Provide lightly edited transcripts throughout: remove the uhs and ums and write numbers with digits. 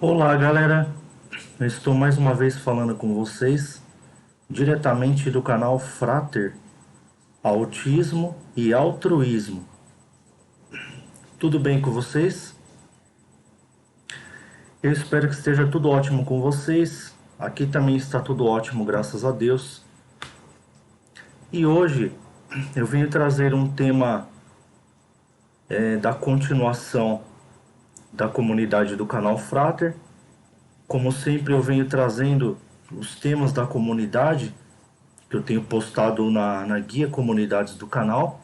Olá, galera. Eu estou mais uma vez falando com vocês diretamente do canal Frater Autismo e Altruísmo. Tudo bem com vocês? Eu espero que esteja tudo ótimo com vocês. Aqui também está tudo ótimo, graças a Deus. E hoje eu venho trazer um tema da continuação da comunidade do canal Frater. Como sempre, eu venho trazendo os temas da comunidade que eu tenho postado na guia Comunidades do canal.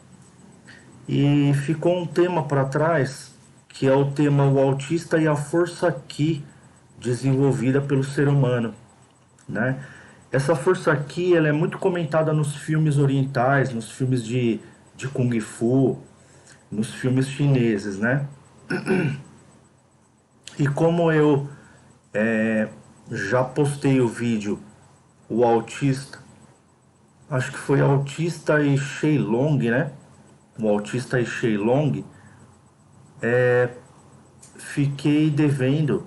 E ficou um tema para trás, que é o tema O Autista e a Força Ki, desenvolvida pelo ser humano, né? Essa força Ki, ela é muito comentada nos filmes orientais, nos filmes de Kung Fu, nos filmes chineses, né? E como eu já postei o vídeo O Autista, acho que foi Autista e Shenlong, né? O Autista e Shenlong, fiquei devendo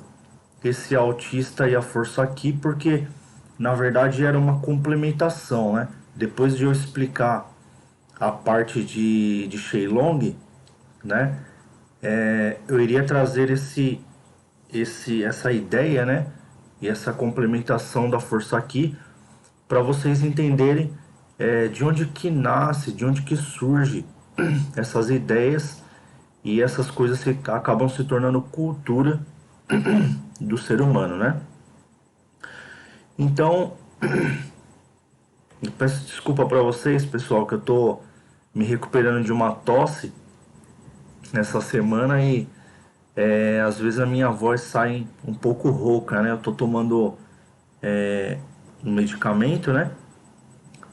esse autista e a força aqui porque na verdade era uma complementação, né? Depois de eu explicar a parte de Shenlong, né? Eu iria trazer essa ideia, né? E essa complementação da força aqui para vocês entenderem de onde que nasce, de onde que surge essas ideias e essas coisas que acabam se tornando cultura do ser humano, né? Então, eu peço desculpa para vocês, pessoal, que eu tô me recuperando de uma tosse nessa semana e às vezes a minha voz sai um pouco rouca, né? Eu tô tomando um medicamento, né?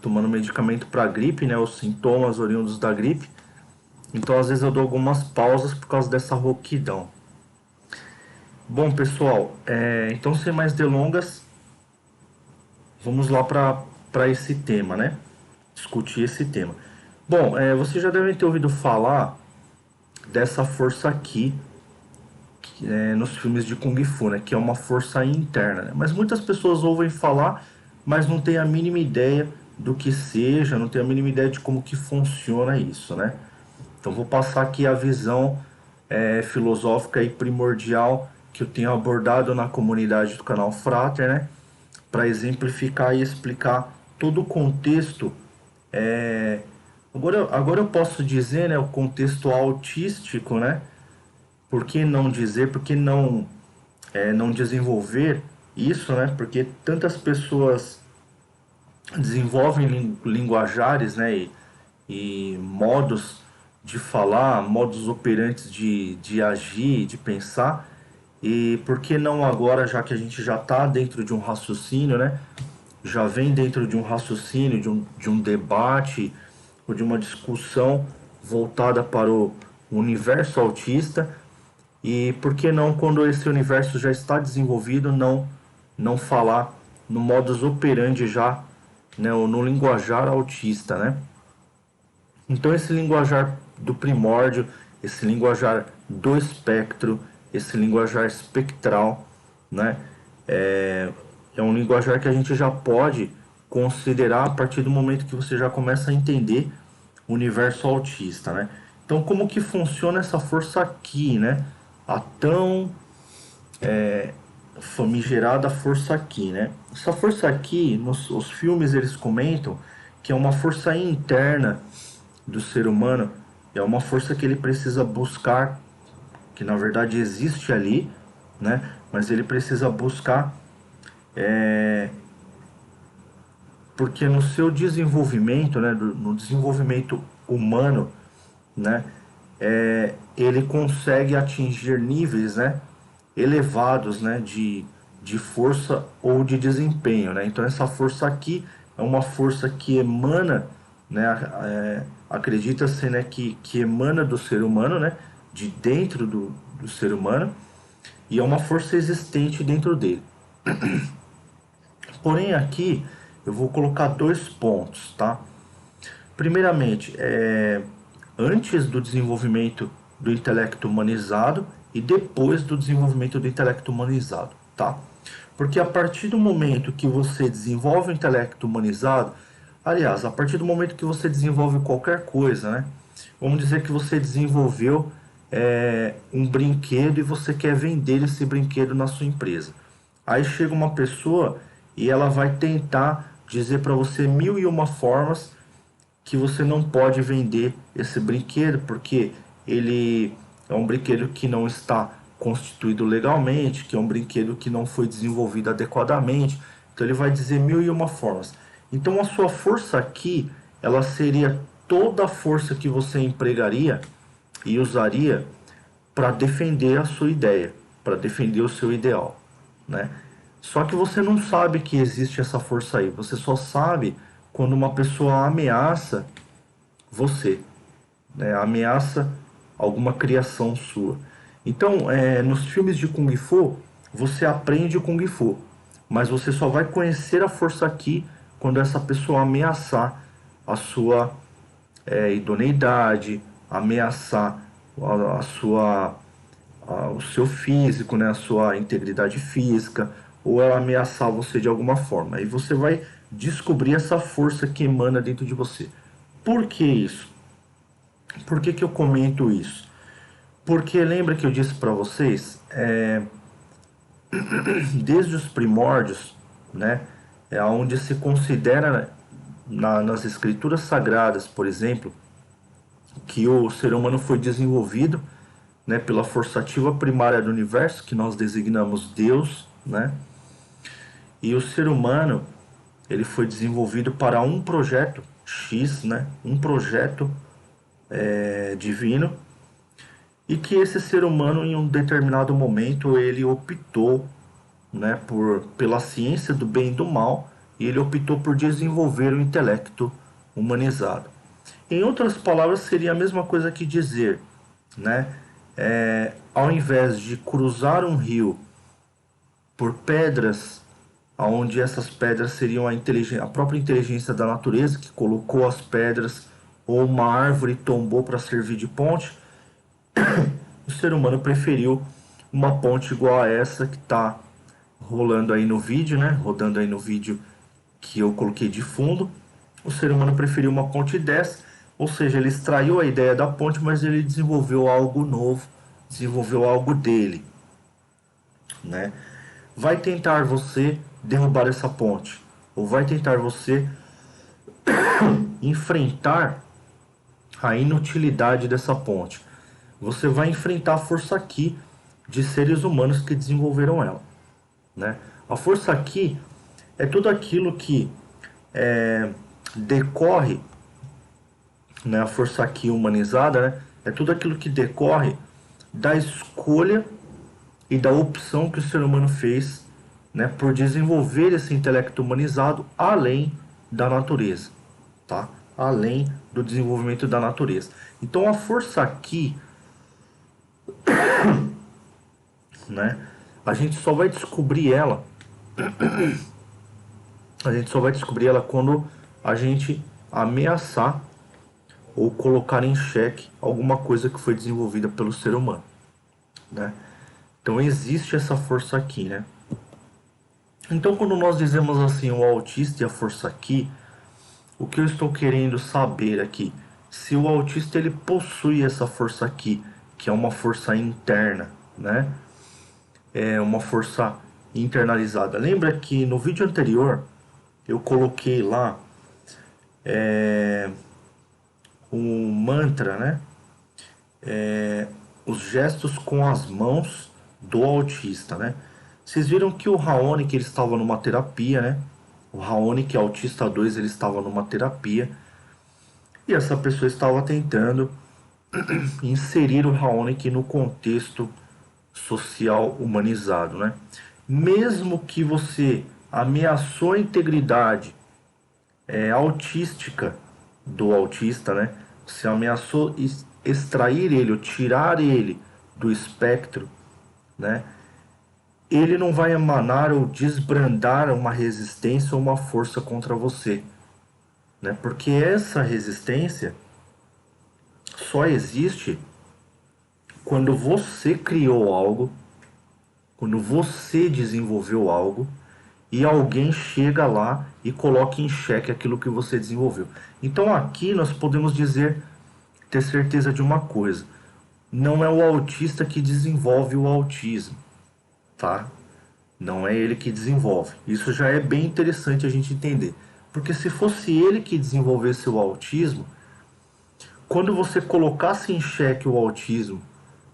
Tomando medicamento para gripe, né? Os sintomas oriundos da gripe. Então, às vezes eu dou algumas pausas por causa dessa rouquidão. Bom, pessoal, então sem mais delongas, vamos lá para esse tema, né? Discutir esse tema. Bom, vocês já devem ter ouvido falar dessa força aqui nos filmes de Kung Fu, né? Que é uma força interna, né? Mas muitas pessoas ouvem falar, mas não tem a mínima ideia do que seja, não tem a mínima ideia de como que funciona isso, né? Então vou passar aqui a visão filosófica e primordial que eu tenho abordado na comunidade do canal Frater, né? Para exemplificar e explicar todo o contexto. Agora eu posso dizer, né, o contexto autístico, né? Por que não dizer, por que não desenvolver isso, né? Porque tantas pessoas desenvolvem linguajares, né? E modos de falar, modos operantes de agir, de pensar. E por que não agora, já que a gente já está dentro de um raciocínio, né? Já vem dentro de um raciocínio, de um debate ou de uma discussão voltada para o universo autista. E por que não, quando esse universo já está desenvolvido, não falar no modus operandi já, né, ou no linguajar autista, né? Então esse linguajar do primórdio, esse linguajar do espectro, esse linguajar espectral, né, é um linguajar que a gente já pode considerar a partir do momento que você já começa a entender o universo autista, né? Então como que funciona essa força aqui, né? A tão famigerada força aqui, né? Essa força aqui, os filmes eles comentam que é uma força interna do ser humano, é uma força que ele precisa buscar, que na verdade existe ali, né? Mas ele precisa buscar porque no seu desenvolvimento, né, no desenvolvimento humano, né, ele consegue atingir níveis, né, elevados, né, de força ou de desempenho, né? Então essa força aqui é uma força que emana, né, acredita-se, né, que emana do ser humano, né, de dentro do ser humano, e é uma força existente dentro dele. Porém aqui eu vou colocar dois pontos, tá? Primeiramente, antes do desenvolvimento do intelecto humanizado, e depois do desenvolvimento do intelecto humanizado, tá? Porque a partir do momento que você desenvolve o intelecto humanizado, aliás, a partir do momento que você desenvolve qualquer coisa, né? Vamos dizer que você desenvolveu um brinquedo e você quer vender esse brinquedo na sua empresa. Aí chega uma pessoa e ela vai tentar dizer para você mil e uma formas que você não pode vender esse brinquedo porque ele é um brinquedo que não está constituído legalmente, que é um brinquedo que não foi desenvolvido adequadamente. Então ele vai dizer mil e uma formas. Então a sua força aqui, ela seria toda a força que você empregaria e usaria para defender a sua ideia, para defender o seu ideal, né? Só que você não sabe que existe essa força aí. Você só sabe quando uma pessoa ameaça você, né? Ameaça alguma criação sua. Então, nos filmes de Kung Fu, você aprende o Kung Fu, mas você só vai conhecer a força aqui quando essa pessoa ameaçar a sua idoneidade, ameaçar a sua, o seu físico, né? A sua integridade física, ou ela ameaçar você de alguma forma. Aí você vai descobrir essa força que emana dentro de você. Por que isso? Por que eu comento isso? Porque lembra que eu disse para vocês, desde os primórdios, né, é onde se considera nas escrituras sagradas, por exemplo, que o ser humano foi desenvolvido, né, pela força ativa primária do universo, que nós designamos Deus, né, e o ser humano ele foi desenvolvido para um projeto X, né, um projeto divino, e que esse ser humano em um determinado momento ele optou, né, pela ciência do bem e do mal, e ele optou por desenvolver o intelecto humanizado. Em outras palavras, seria a mesma coisa que dizer, né, ao invés de cruzar um rio por pedras, onde essas pedras seriam a própria inteligência da natureza que colocou as pedras, ou uma árvore tombou para servir de ponte, o ser humano preferiu uma ponte igual a essa que está rolando aí no vídeo, né? Rodando aí no vídeo que eu coloquei de fundo. O ser humano preferiu uma ponte dessa, ou seja, ele extraiu a ideia da ponte, mas ele desenvolveu algo novo, desenvolveu algo dele, né? Vai tentar você derrubar essa ponte, ou vai tentar você enfrentar a inutilidade dessa ponte. Você vai enfrentar a força aqui de seres humanos que desenvolveram ela, né? A força aqui é tudo aquilo que decorre, né? A força aqui humanizada, né? É tudo aquilo que decorre da escolha e da opção que o ser humano fez, né? Por desenvolver esse intelecto humanizado além da natureza, tá? Além do desenvolvimento da natureza. Então a força aqui, né? A gente só vai descobrir ela. A gente só vai descobrir ela quando a gente ameaçar ou colocar em xeque alguma coisa que foi desenvolvida pelo ser humano, né? Então existe essa força aqui, né? Então quando nós dizemos assim o autista e a força aqui, o que eu estou querendo saber aqui, se o autista ele possui essa força aqui, que é uma força interna, né? É uma força internalizada. Lembra que no vídeo anterior eu coloquei lá um mantra, né? Os gestos com as mãos do autista, né? Vocês viram que o Raoni, que ele estava numa terapia, né? O Raoni, que é autista 2, ele estava numa terapia. E essa pessoa estava tentando inserir o Raoni aqui no contexto social humanizado, né? Mesmo que você ameaçou a integridade autística do autista, né? Você ameaçou extrair ele, ou tirar ele do espectro, né? Ele não vai emanar ou desbrandar uma resistência ou uma força contra você, né? Porque essa resistência só existe quando você criou algo, quando você desenvolveu algo e alguém chega lá e coloca em xeque aquilo que você desenvolveu. Então aqui nós podemos dizer, ter certeza de uma coisa: não é o autista que desenvolve o autismo, tá? Não é ele que desenvolve. Isso já é bem interessante a gente entender. Porque se fosse ele que desenvolvesse o autismo, quando você colocasse em xeque o autismo,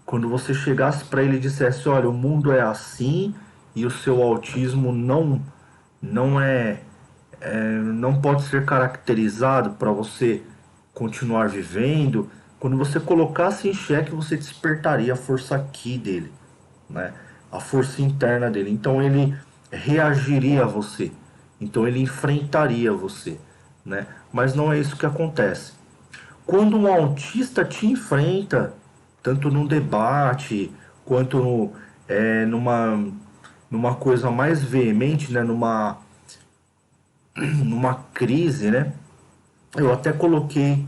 quando você chegasse para ele e dissesse, olha, o mundo é assim e o seu autismo não pode ser caracterizado para você continuar vivendo, quando você colocasse em xeque, você despertaria a força aqui dele, né? A força interna dele. Então ele reagiria a você. Então ele enfrentaria você, né? Mas não é isso que acontece. Quando um autista te enfrenta, tanto num debate quanto numa coisa mais veemente, né? Numa crise, né? Eu até coloquei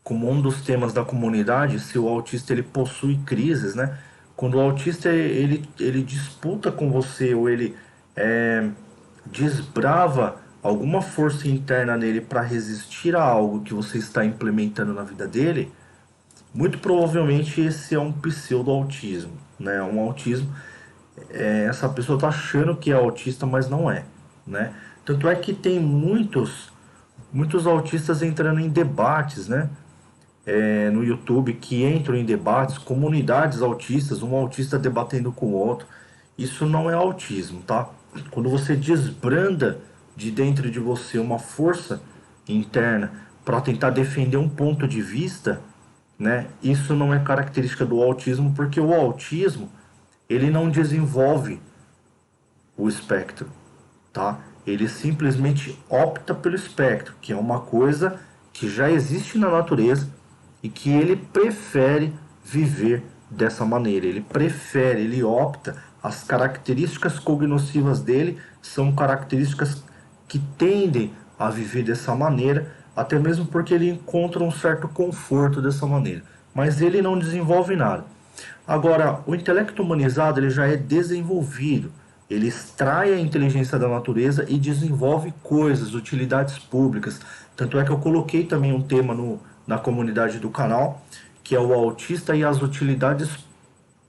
como um dos temas da comunidade se o autista ele possui crises, né? Quando o autista ele disputa com você ou ele desbrava alguma força interna nele para resistir a algo que você está implementando na vida dele, muito provavelmente esse é um pseudo-autismo, né? Um autismo, essa pessoa está achando que é autista, mas não é, né? Tanto é que tem muitos autistas entrando em debates, né? No YouTube que entram em debates, comunidades autistas, um autista debatendo com o outro. Isso não é autismo, tá? Quando você desbranda de dentro de você uma força interna para tentar defender um ponto de vista, né? Isso não é característica do autismo, porque o autismo ele não desenvolve o espectro, tá? Ele simplesmente opta pelo espectro, que é uma coisa que já existe na natureza e que ele prefere viver dessa maneira. Ele prefere, ele opta. As características cognitivas dele são características que tendem a viver dessa maneira, até mesmo porque ele encontra um certo conforto dessa maneira. Mas ele não desenvolve nada. Agora, o intelecto humanizado ele já é desenvolvido. Ele extrai a inteligência da natureza e desenvolve coisas, utilidades públicas. Tanto é que eu coloquei também um tema na comunidade do canal, que é o autista e as utilidades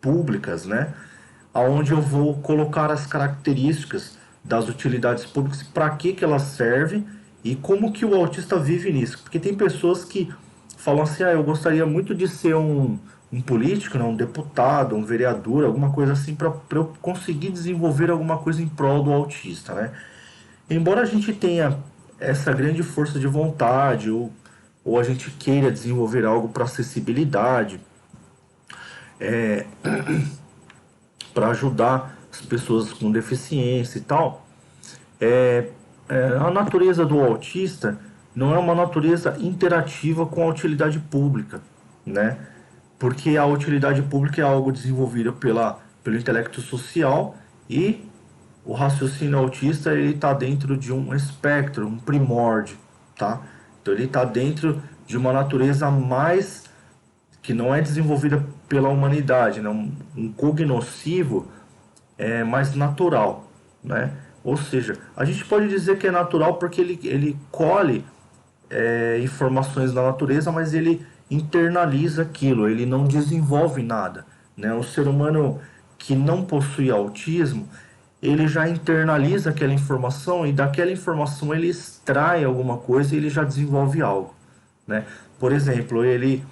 públicas, né? Aonde eu vou colocar as características das utilidades públicas, para que elas servem e como que o autista vive nisso. Porque tem pessoas que falam assim, eu gostaria muito de ser um político, né, um deputado, um vereador, alguma coisa assim, para eu conseguir desenvolver alguma coisa em prol do autista, né? Embora a gente tenha essa grande força de vontade, ou a gente queira desenvolver algo para acessibilidade, para ajudar as pessoas com deficiência e tal, a natureza do autista não é uma natureza interativa com a utilidade pública, né? Porque a utilidade pública é algo desenvolvido pelo intelecto social e o raciocínio autista ele está dentro de um espectro, um primórdio, tá? Então ele está dentro de uma natureza mais que não é desenvolvida pela humanidade, né? Um cognoscivo mais natural, né? Ou seja, a gente pode dizer que é natural porque ele colhe informações da natureza, mas ele internaliza aquilo, ele não desenvolve nada, né? O ser humano que não possui autismo, ele já internaliza aquela informação e daquela informação ele extrai alguma coisa e ele já desenvolve algo, né? Por exemplo, ele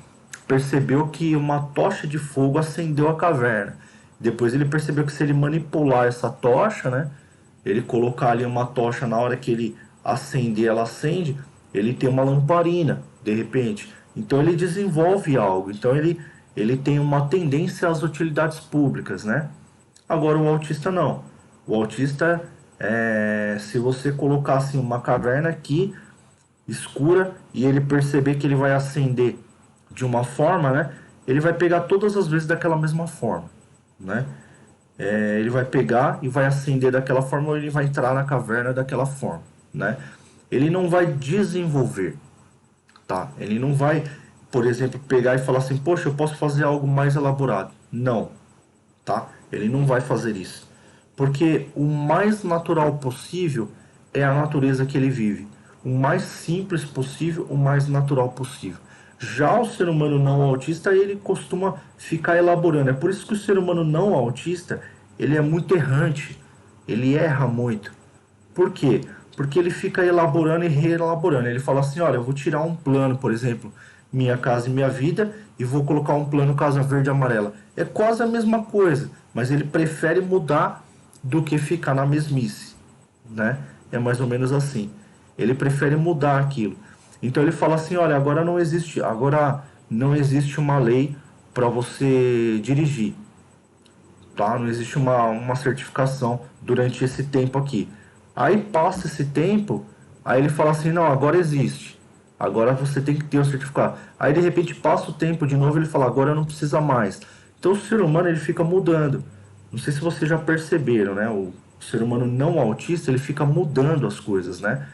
percebeu que uma tocha de fogo acendeu a caverna. Depois ele percebeu que se ele manipular essa tocha, né, ele colocar ali uma tocha na hora que ele acender, ela acende, ele tem uma lamparina, de repente. Então ele desenvolve algo. Então ele tem uma tendência às utilidades públicas, né? Agora o autista não. O autista, se você colocar assim, uma caverna aqui escura e ele perceber que ele vai acender de uma forma, né? Ele vai pegar todas as vezes daquela mesma forma, né? Ele vai pegar e vai acender daquela forma ou ele vai entrar na caverna daquela forma, né? Ele não vai desenvolver, tá? Ele não vai por exemplo, pegar e falar assim, poxa, eu posso fazer algo mais elaborado. Não, tá? Ele não vai fazer isso. Porque o mais natural possível é a natureza que ele vive. O mais simples possível, o mais natural possível. Já o ser humano não autista, ele costuma ficar elaborando. É por isso que o ser humano não autista, ele é muito errante. Ele erra muito. Por quê? Porque ele fica elaborando e reelaborando. Ele fala assim, olha, eu vou tirar um plano, por exemplo, Minha Casa e Minha Vida, e vou colocar um plano Casa Verde e Amarela. É quase a mesma coisa, mas ele prefere mudar do que ficar na mesmice, né? É mais ou menos assim. Ele prefere mudar aquilo. Então ele fala assim, olha, agora não existe uma lei para você dirigir, tá? Não existe uma certificação durante esse tempo aqui. Aí passa esse tempo, aí ele fala assim, não, agora existe. Agora você tem que ter o certificado. Aí de repente passa o tempo de novo, ele fala, agora não precisa mais. Então o ser humano ele fica mudando. Não sei se vocês já perceberam, né? O ser humano não autista, ele fica mudando as coisas, né?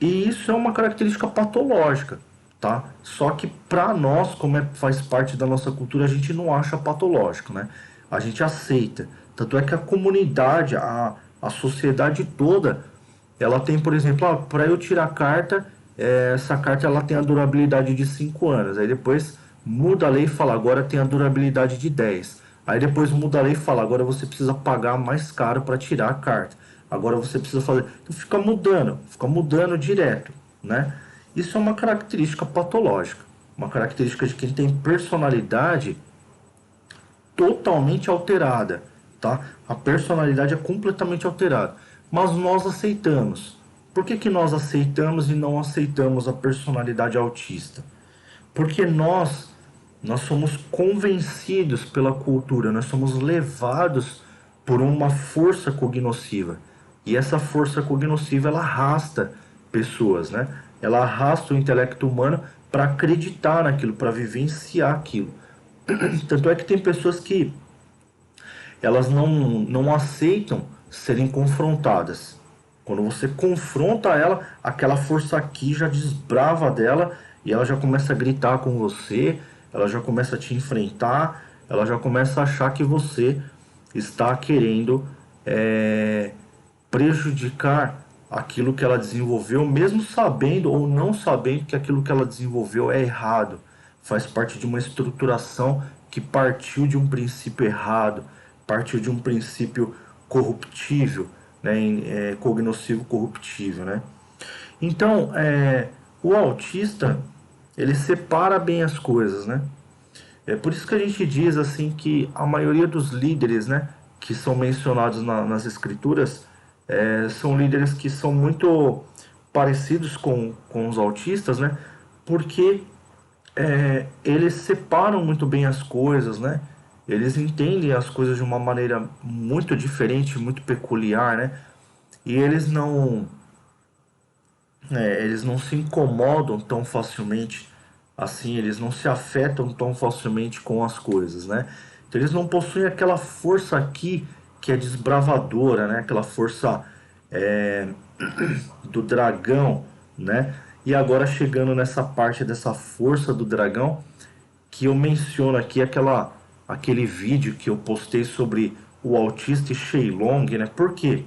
E isso é uma característica patológica, tá? Só que para nós, como faz parte da nossa cultura, a gente não acha patológico, né? A gente aceita. Tanto é que a comunidade, a sociedade toda, ela tem, por exemplo, para eu tirar a carta, essa carta ela tem a durabilidade de 5 anos. Aí depois muda a lei e fala, agora tem a durabilidade de 10. Aí depois muda a lei e fala, agora você precisa pagar mais caro para tirar a carta. Agora você precisa fazer. Então fica mudando direto, né? Isso é uma característica patológica, uma característica de quem tem personalidade totalmente alterada, tá? A personalidade é completamente alterada, mas nós aceitamos. Por que que nós aceitamos e não aceitamos a personalidade autista? Porque nós somos convencidos pela cultura, nós somos levados por uma força cognosciva. E essa força cognosciva ela arrasta pessoas, né? Ela arrasta o intelecto humano para acreditar naquilo, para vivenciar aquilo. Tanto é que tem pessoas que elas não aceitam serem confrontadas. Quando você confronta ela, aquela força aqui já desbrava dela e ela já começa a gritar com você, ela já começa a te enfrentar, ela já começa a achar que você está querendo prejudicar aquilo que ela desenvolveu, mesmo sabendo ou não sabendo que aquilo que ela desenvolveu é errado, faz parte de uma estruturação que partiu de um princípio errado, partiu de um princípio corruptível, né, cognoscivo corruptível, né? Então, o autista ele separa bem as coisas, né? É por isso que a gente diz assim que a maioria dos líderes, né, que são mencionados nas escrituras, são líderes que são muito parecidos com os autistas, né? Porque eles separam muito bem as coisas, né? Eles entendem as coisas de uma maneira muito diferente, muito peculiar, né? E eles não se incomodam tão facilmente assim, eles não se afetam tão facilmente com as coisas, né? Então eles não possuem aquela força aqui que é desbravadora, né? Aquela força é, do dragão, né? E agora chegando nessa parte dessa força do dragão, que eu menciono aqui aquele vídeo que eu postei sobre o autista Shenlong, né? Por quê?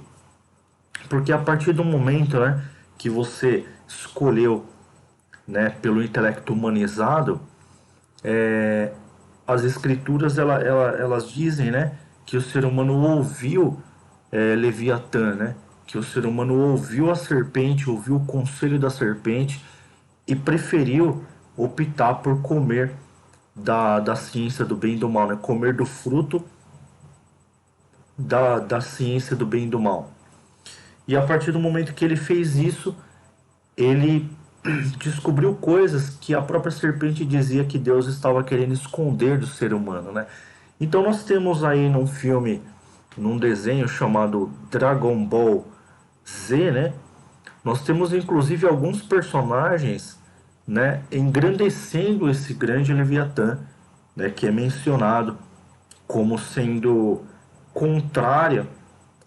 Porque a partir do momento, né, que você escolheu, né, pelo intelecto humanizado, as escrituras elas dizem, né, que o ser humano ouviu Leviatã, né, que o ser humano ouviu a serpente, ouviu o conselho da serpente e preferiu optar por comer da ciência do bem e do mal, né, comer do fruto da ciência do bem e do mal. E a partir do momento que ele fez isso, ele descobriu coisas que a própria serpente dizia que Deus estava querendo esconder do ser humano, né? Então nós temos aí num filme, num desenho chamado Dragon Ball Z, né? Nós temos inclusive alguns personagens, né, engrandecendo esse grande Leviatã, né, que é mencionado como sendo contrária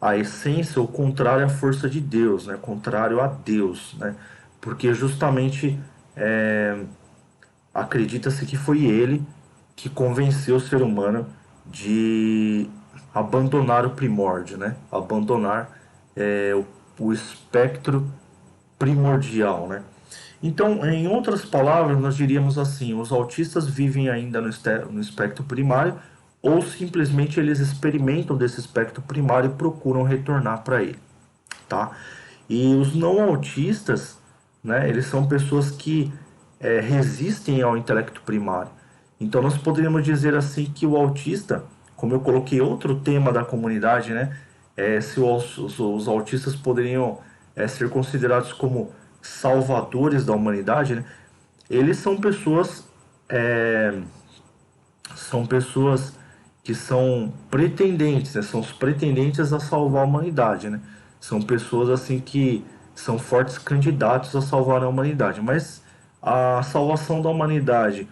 à essência ou contrária à força de Deus, né? Contrário a Deus, né? Porque justamente acredita-se que foi ele que convenceu o ser humano de abandonar o primórdio, né? Abandonar o espectro primordial, né? Então, em outras palavras, nós diríamos assim: os autistas vivem ainda no espectro primário, ou simplesmente eles experimentam desse espectro primário e procuram retornar para ele, tá? E os não autistas, né, eles são pessoas que resistem ao intelecto primário. Então, nós poderíamos dizer assim que o autista, como eu coloquei outro tema da comunidade, né, se os autistas poderiam ser considerados como salvadores da humanidade, né, eles são pessoas que são pretendentes, né? São os pretendentes a salvar a humanidade, né? São pessoas assim que são fortes candidatos a salvar a humanidade, mas a salvação da humanidade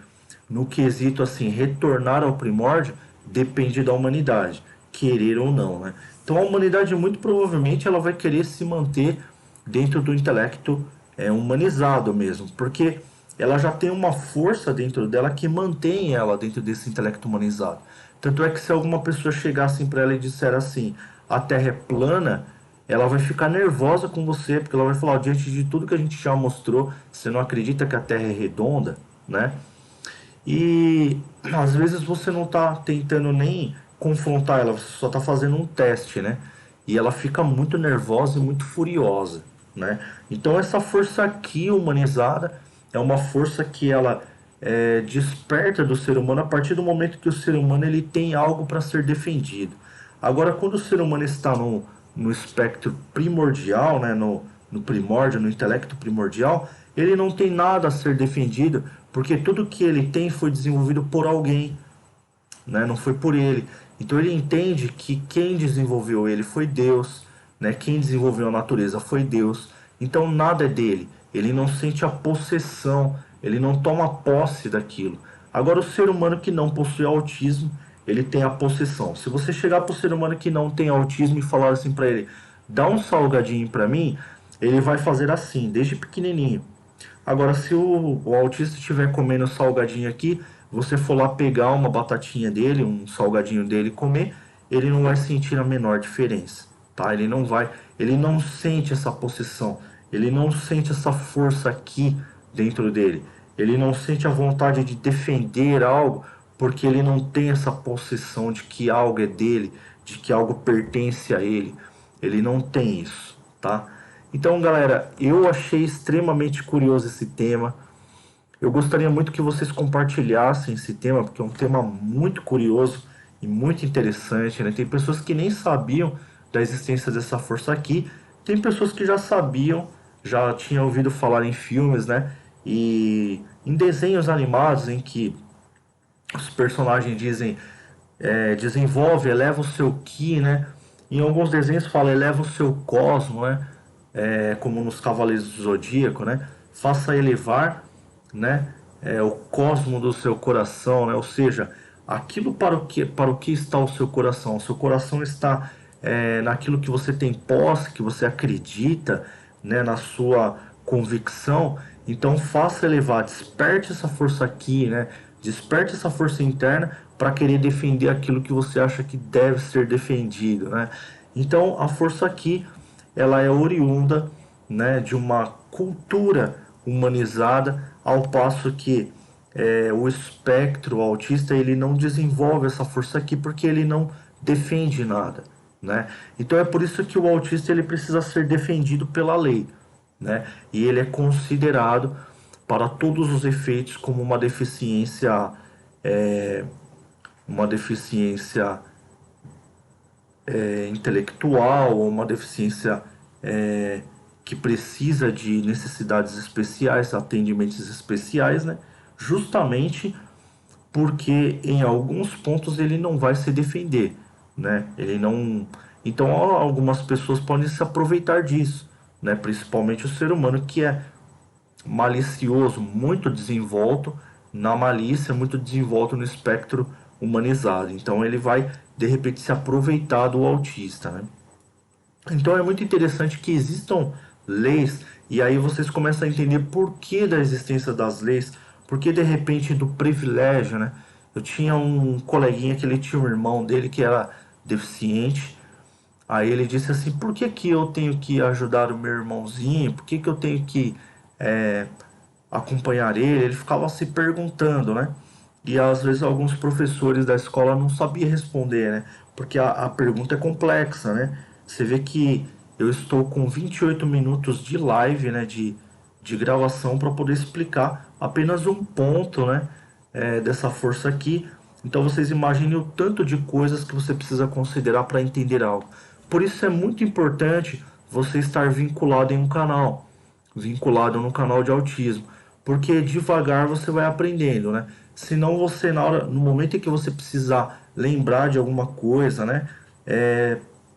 no quesito assim retornar ao primórdio depende da humanidade, querer ou não, né? Então a humanidade muito provavelmente ela vai querer se manter dentro do intelecto humanizado mesmo, porque ela já tem uma força dentro dela que mantém ela dentro desse intelecto humanizado. Tanto é que se alguma pessoa chegasse para ela e disser assim, a Terra é plana, ela vai ficar nervosa com você, porque ela vai falar, diante de tudo que a gente já mostrou, você não acredita que a Terra é redonda, né? E às vezes você não está tentando nem confrontar ela, você só está fazendo um teste, né? E ela fica muito nervosa e muito furiosa, né? Então essa força aqui humanizada é uma força que ela desperta do ser humano a partir do momento que o ser humano ele tem algo para ser defendido. Agora, quando o ser humano está no espectro primordial, né, no primórdio, no intelecto primordial, ele não tem nada a ser defendido, porque tudo que ele tem foi desenvolvido por alguém, né, não foi por ele. Então ele entende que quem desenvolveu ele foi Deus, né, quem desenvolveu a natureza foi Deus. Então nada é dele. Ele não sente a possessão, ele não toma posse daquilo. Agora o ser humano que não possui autismo, ele tem a possessão. Se você chegar para o ser humano que não tem autismo e falar assim para ele, dá um salgadinho para mim, ele vai fazer assim, desde pequenininho. Agora, se o autista estiver comendo salgadinho aqui, você for lá pegar uma batatinha dele, um salgadinho dele e comer, ele não vai sentir a menor diferença, tá? Ele não sente essa possessão, ele não sente essa força aqui dentro dele. Ele não sente a vontade de defender algo, porque ele não tem essa possessão de que algo é dele, de que algo pertence a ele. Ele não tem isso, tá? Então, galera, eu achei extremamente curioso esse tema. Eu gostaria muito que vocês compartilhassem esse tema, porque é um tema muito curioso e muito interessante, né? Tem pessoas que nem sabiam da existência dessa força aqui, tem pessoas que já sabiam, já tinham ouvido falar em filmes, né? E em desenhos animados em que os personagens dizem desenvolve, eleva o seu ki, né? Em alguns desenhos fala eleva o seu cosmo, né? Como nos Cavaleiros do Zodíaco, né? Faça elevar, né? O cosmo do seu coração, né? Ou seja, aquilo para o que está o seu coração. O seu coração está naquilo que você tem posse, que você acredita, né? Na sua convicção. Então faça elevar, desperte essa força aqui, né? Desperte essa força interna para querer defender aquilo que você acha que deve ser defendido, né? Então a força aqui ela é oriunda, né, de uma cultura humanizada, ao passo que o espectro autista ele não desenvolve essa força aqui porque ele não defende nada, né? Então é por isso que o autista ele precisa ser defendido pela lei, né? E ele é considerado para todos os efeitos como uma deficiência intelectual ou uma deficiência que precisa de necessidades especiais, atendimentos especiais, né? Justamente porque em alguns pontos ele não vai se defender, né? Ele não. Então algumas pessoas podem se aproveitar disso, né? Principalmente o ser humano que é malicioso, muito desenvolto na malícia, muito desenvolto no espectro humanizado. Então ele vai de repente se aproveitar do autista, né? Então é muito interessante que existam leis e aí vocês começam a entender por que da existência das leis, Porque de repente do privilégio, né? Eu tinha um coleguinha que ele tinha um irmão dele que era deficiente. Aí ele disse assim, por que que eu tenho que ajudar o meu irmãozinho? Por que que eu tenho que é, acompanhar ele? Ele ficava se perguntando, né? E às vezes alguns professores da escola não sabiam responder, né? Porque a pergunta é complexa, né? Você vê que eu estou com 28 minutos de live, né? De gravação para poder explicar apenas um ponto, né? Dessa força aqui. Então vocês imaginem o tanto de coisas que você precisa considerar para entender algo. Por isso é muito importante você estar vinculado em um canal, vinculado no canal de autismo, porque devagar você vai aprendendo, né? Senão você no momento em que você precisar lembrar de alguma coisa, né?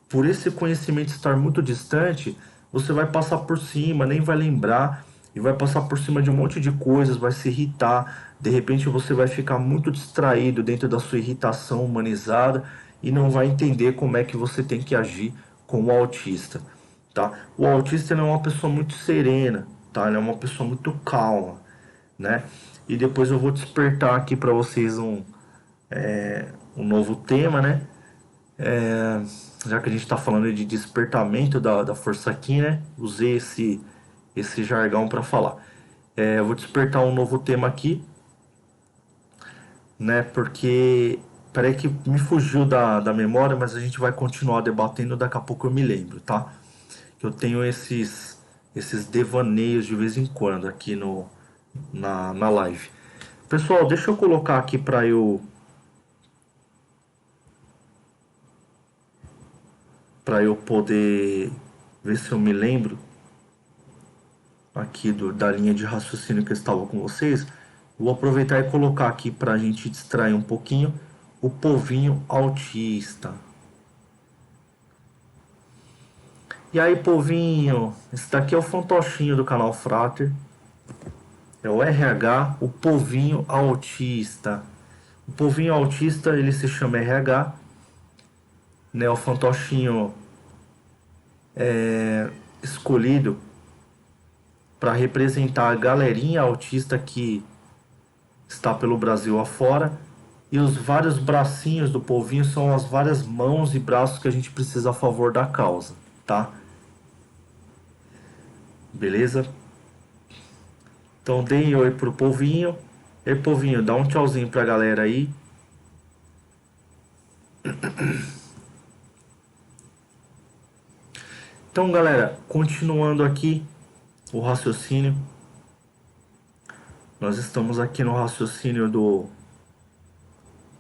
Por esse conhecimento estar muito distante, você vai passar por cima, nem vai lembrar e vai passar por cima de um monte de coisas, vai se irritar. De repente você vai ficar muito distraído dentro da sua irritação humanizada e não vai entender como é que você tem que agir com o autista, tá? O autista ele é uma pessoa muito serena, tá? Ele é uma pessoa muito calma, né? E depois eu vou despertar aqui para vocês um novo tema, né? Já que a gente está falando de despertamento da força aqui, né? Usei esse jargão para falar. Eu vou despertar um novo tema aqui, né? Porque peraí que me fugiu da memória, mas a gente vai continuar debatendo. Daqui a pouco eu me lembro, tá? Eu tenho esses devaneios de vez em quando aqui na live. Pessoal, deixa eu colocar aqui para eu poder ver se eu me lembro aqui da linha de raciocínio que eu estava com vocês. Vou aproveitar e colocar aqui para a gente distrair um pouquinho o povinho autista. E aí, povinho, esse daqui é o fantochinho do canal Frater. É o RH, o povinho autista. O povinho autista, ele se chama RH, né? O fantochinho escolhido para representar a galerinha autista que está pelo Brasil afora. E os vários bracinhos do povinho são as várias mãos e braços que a gente precisa a favor da causa, tá? Beleza? Então deem oi pro povinho. E povinho, dá um tchauzinho pra galera aí. Então, galera, continuando aqui o raciocínio. Nós estamos aqui no raciocínio do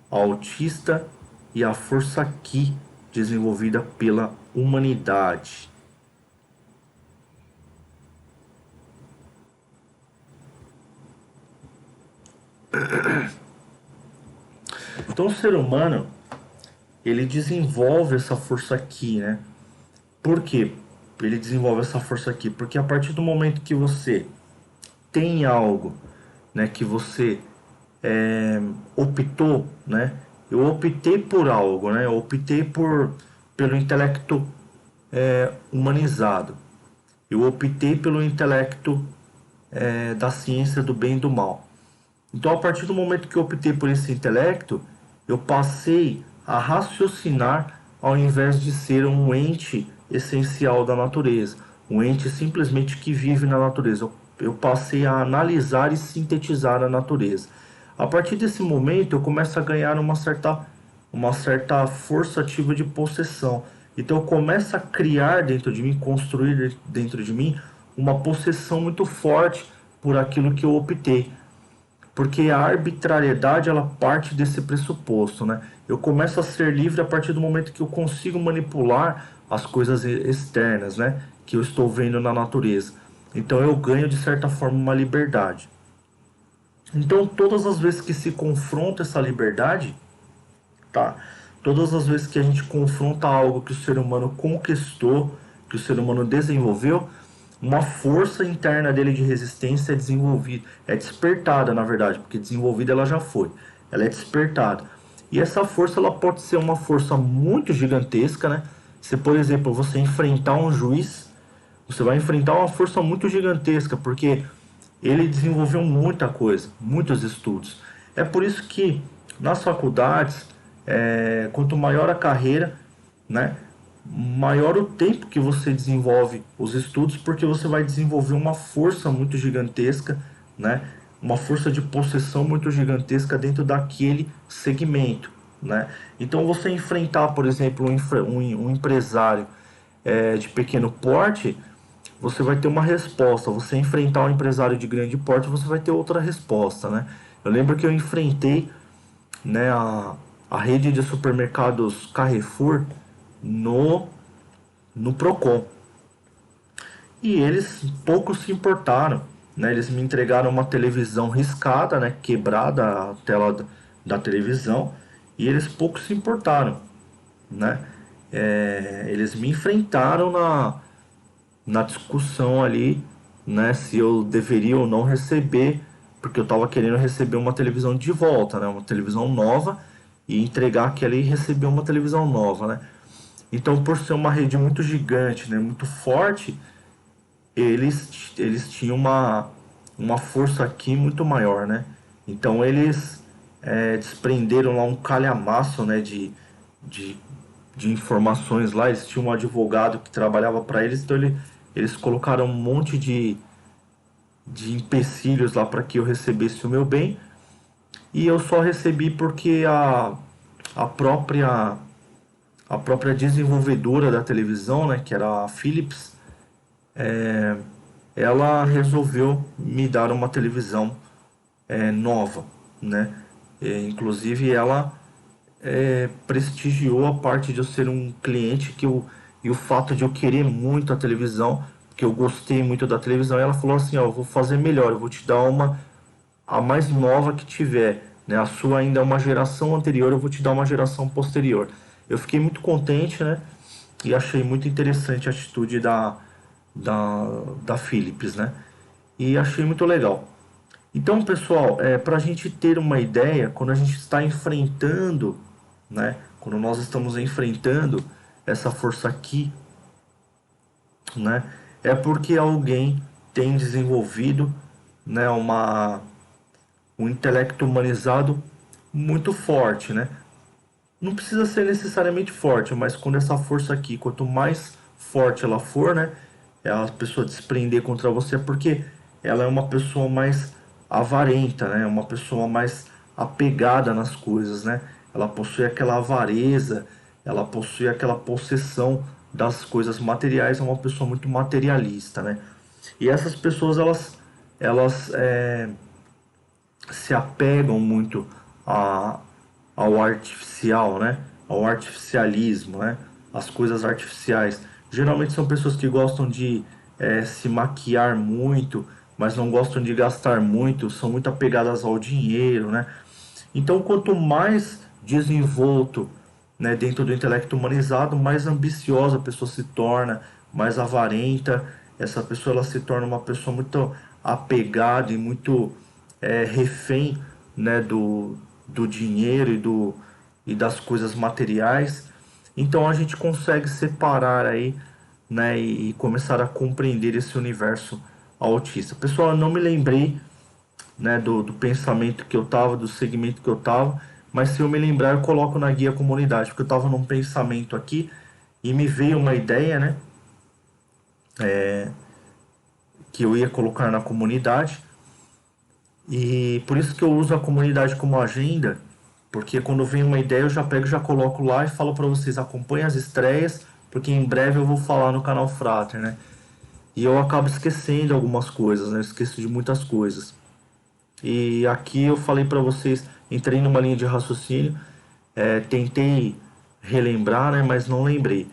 autista e a força Ki desenvolvida pela humanidade. Então o ser humano ele desenvolve essa força Ki, né? Por quê? Ele desenvolve essa força Ki porque a partir do momento que você tem algo, né, que você optou, né? Eu optei por algo, né? Eu optei pelo intelecto humanizado. Eu optei pelo intelecto da ciência do bem e do mal. Então, a partir do momento que eu optei por esse intelecto, eu passei a raciocinar ao invés de ser um ente essencial da natureza, um ente simplesmente que vive na natureza. Eu passei a analisar e sintetizar a natureza. A partir desse momento, eu começo a ganhar uma certa força ativa de possessão. Então, eu começo a criar dentro de mim, construir dentro de mim, uma possessão muito forte por aquilo que eu optei. Porque a arbitrariedade ela parte desse pressuposto, né? Eu começo a ser livre a partir do momento que eu consigo manipular as coisas externas, né? Que eu estou vendo na natureza. Então eu ganho de certa forma uma liberdade. Então todas as vezes que se confronta essa liberdade, tá? Todas as vezes que a gente confronta algo que o ser humano conquistou, que o ser humano desenvolveu, uma força interna dele de resistência é desenvolvida, é despertada, na verdade, porque desenvolvida ela já foi, ela é despertada. E essa força ela pode ser uma força muito gigantesca, né? Se, por exemplo, você enfrentar um juiz, você vai enfrentar uma força muito gigantesca, porque ele desenvolveu muita coisa, muitos estudos. É por isso que nas faculdades, quanto maior a carreira, né, maior o tempo que você desenvolve os estudos, porque você vai desenvolver uma força muito gigantesca, né, uma força de possessão muito gigantesca dentro daquele segmento, né. Então você enfrentar, por exemplo, um empresário de pequeno porte, você vai ter uma resposta. Você enfrentar um empresário de grande porte, você vai ter outra resposta, né? Eu lembro que eu enfrentei, né, a rede de supermercados Carrefour no, no Procon. E eles pouco se importaram, né? Eles me entregaram uma televisão riscada, né, quebrada a tela da televisão, e eles pouco se importaram, né? Eles me enfrentaram na discussão ali, né, se eu deveria ou não receber, porque eu estava querendo receber uma televisão de volta, né, uma televisão nova e entregar aquela e receber uma televisão nova, né. Então, por ser uma rede muito gigante, né, muito forte, eles tinham uma força aqui muito maior, né. Então eles desprenderam lá um calhamaço, né, de, de informações lá. Eles tinham um advogado que trabalhava para eles, então eles colocaram um monte de empecilhos lá para que eu recebesse o meu bem. E eu só recebi porque a própria a própria desenvolvedora da televisão, né, que era a Philips, ela resolveu me dar uma televisão nova, né? Inclusive ela prestigiou a parte de eu ser um cliente e o fato de eu querer muito a televisão, que eu gostei muito da televisão. E ela falou assim, ó, eu vou fazer melhor, eu vou te dar uma a mais nova que tiver, né? A sua ainda é uma geração anterior, eu vou te dar uma geração posterior. Eu fiquei muito contente, né? E achei muito interessante a atitude da Philips, né? E achei muito legal. Então, pessoal, para a gente ter uma ideia, quando a gente está enfrentando, né? Quando nós estamos enfrentando essa força aqui, né? É porque alguém tem desenvolvido, né? Um intelecto humanizado muito forte, né? Não precisa ser necessariamente forte, mas quando essa força aqui, quanto mais forte ela for, né? É a pessoa desprender contra você, porque ela é uma pessoa mais avarenta, né? Uma pessoa mais apegada nas coisas, né? Ela possui aquela avareza, ela possui aquela possessão das coisas materiais, é uma pessoa muito materialista, né? E essas pessoas, elas se apegam muito a, ao artificial, né? Ao artificialismo, né? As coisas artificiais. Geralmente são pessoas que gostam de se maquiar muito, mas não gostam de gastar muito, são muito apegadas ao dinheiro, né? Então, quanto mais desenvolto, né, dentro do intelecto humanizado, mais ambiciosa a pessoa se torna, mais avarenta. Essa pessoa ela se torna uma pessoa muito apegada e muito refém, né, do dinheiro e das coisas materiais. Então a gente consegue separar aí, né, e começar a compreender esse universo autista. Pessoal, eu não me lembrei, né, do pensamento que eu tava, do segmento que eu tava, mas se eu me lembrar eu coloco na guia comunidade, porque eu tava num pensamento aqui e me veio uma ideia, né, que eu ia colocar na comunidade. E por isso que eu uso a comunidade como agenda, porque quando vem uma ideia eu já pego, já coloco lá e falo para vocês, acompanhem as estreias, porque em breve eu vou falar no canal Frater, né? E eu acabo esquecendo algumas coisas, né? Eu esqueço de muitas coisas. E aqui eu falei para vocês, entrei numa linha de raciocínio, tentei relembrar, né? Mas não lembrei.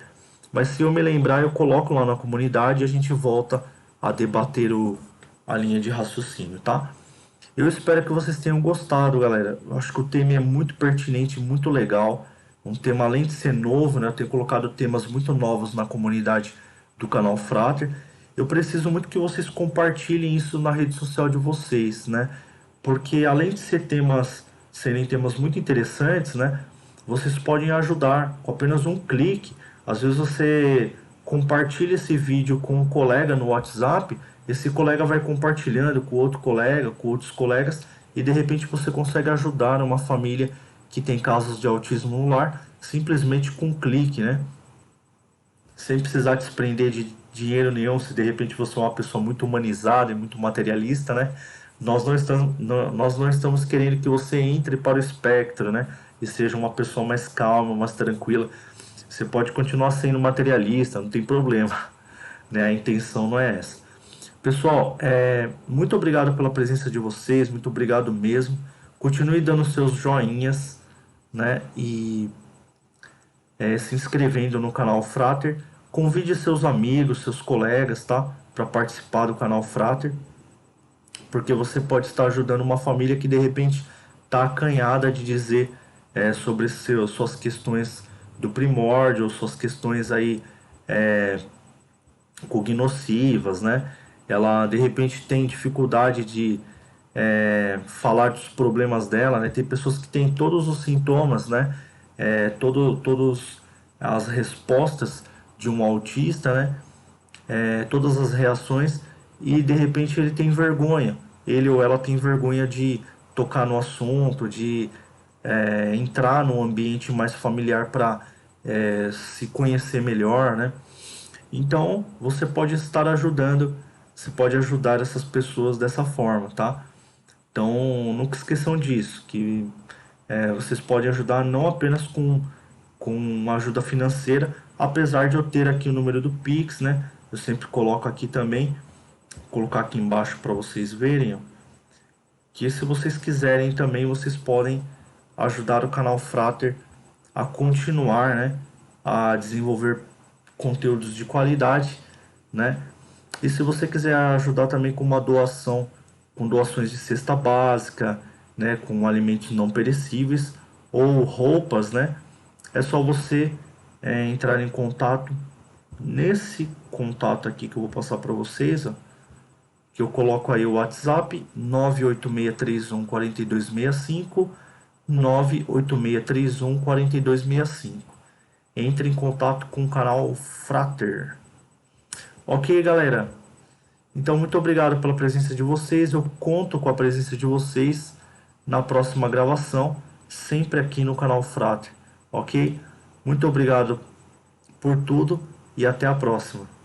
Mas se eu me lembrar, eu coloco lá na comunidade e a gente volta a debater a linha de raciocínio, tá? Eu espero que vocês tenham gostado, galera. Eu acho que o tema é muito pertinente, muito legal. Um tema, além de ser novo, né? Eu tenho colocado temas muito novos na comunidade do canal Frater. Eu preciso muito que vocês compartilhem isso na rede social de vocês, né? Porque além de serem temas muito interessantes, né? Vocês podem ajudar com apenas um clique. Às vezes você compartilha esse vídeo com um colega no WhatsApp esse colega vai compartilhando com outro colega, com outros colegas, e de repente você consegue ajudar uma família que tem casos de autismo no lar, simplesmente com um clique, né? Sem precisar desprender de dinheiro nenhum, se de repente você é uma pessoa muito humanizada e muito materialista, né? Nós não estamos querendo que você entre para o espectro, né? E seja uma pessoa mais calma, mais tranquila. Você pode continuar sendo materialista, não tem problema, né? A intenção não é essa. Pessoal, muito obrigado pela presença de vocês, muito obrigado mesmo. Continue dando seus joinhas, né? E se inscrevendo no canal Frater. Convide seus amigos, seus colegas, tá? Para participar do canal Frater, porque você pode estar ajudando uma família que de repente está acanhada de dizer sobre suas questões do primórdio, suas questões aí cognoscivas, né? Ela de repente tem dificuldade de falar dos problemas dela, né? Tem pessoas que têm todos os sintomas, né? Todos as respostas de um autista, né? Todas as reações, e de repente ele tem vergonha, ele ou ela tem vergonha de tocar no assunto, de entrar num ambiente mais familiar para se conhecer melhor, né? Então você pode estar ajudando, você pode ajudar essas pessoas dessa forma, tá? Então nunca esqueçam disso, que vocês podem ajudar não apenas com uma ajuda financeira, apesar de eu ter aqui o número do Pix, né? Eu sempre coloco aqui também, vou colocar aqui embaixo para vocês verem, ó, que se vocês quiserem também vocês podem ajudar o canal Frater a continuar, né? A desenvolver conteúdos de qualidade, né? E se você quiser ajudar também com uma doação, com doações de cesta básica, né, com alimentos não perecíveis ou roupas, né, é só você entrar em contato nesse contato aqui que eu vou passar para vocês, ó, que eu coloco aí o WhatsApp 986314265, 986314265. Entre em contato com o canal Frater. Ok, galera? Então, muito obrigado pela presença de vocês. Eu conto com a presença de vocês na próxima gravação, sempre aqui no canal Frater. Ok? Muito obrigado por tudo e até a próxima.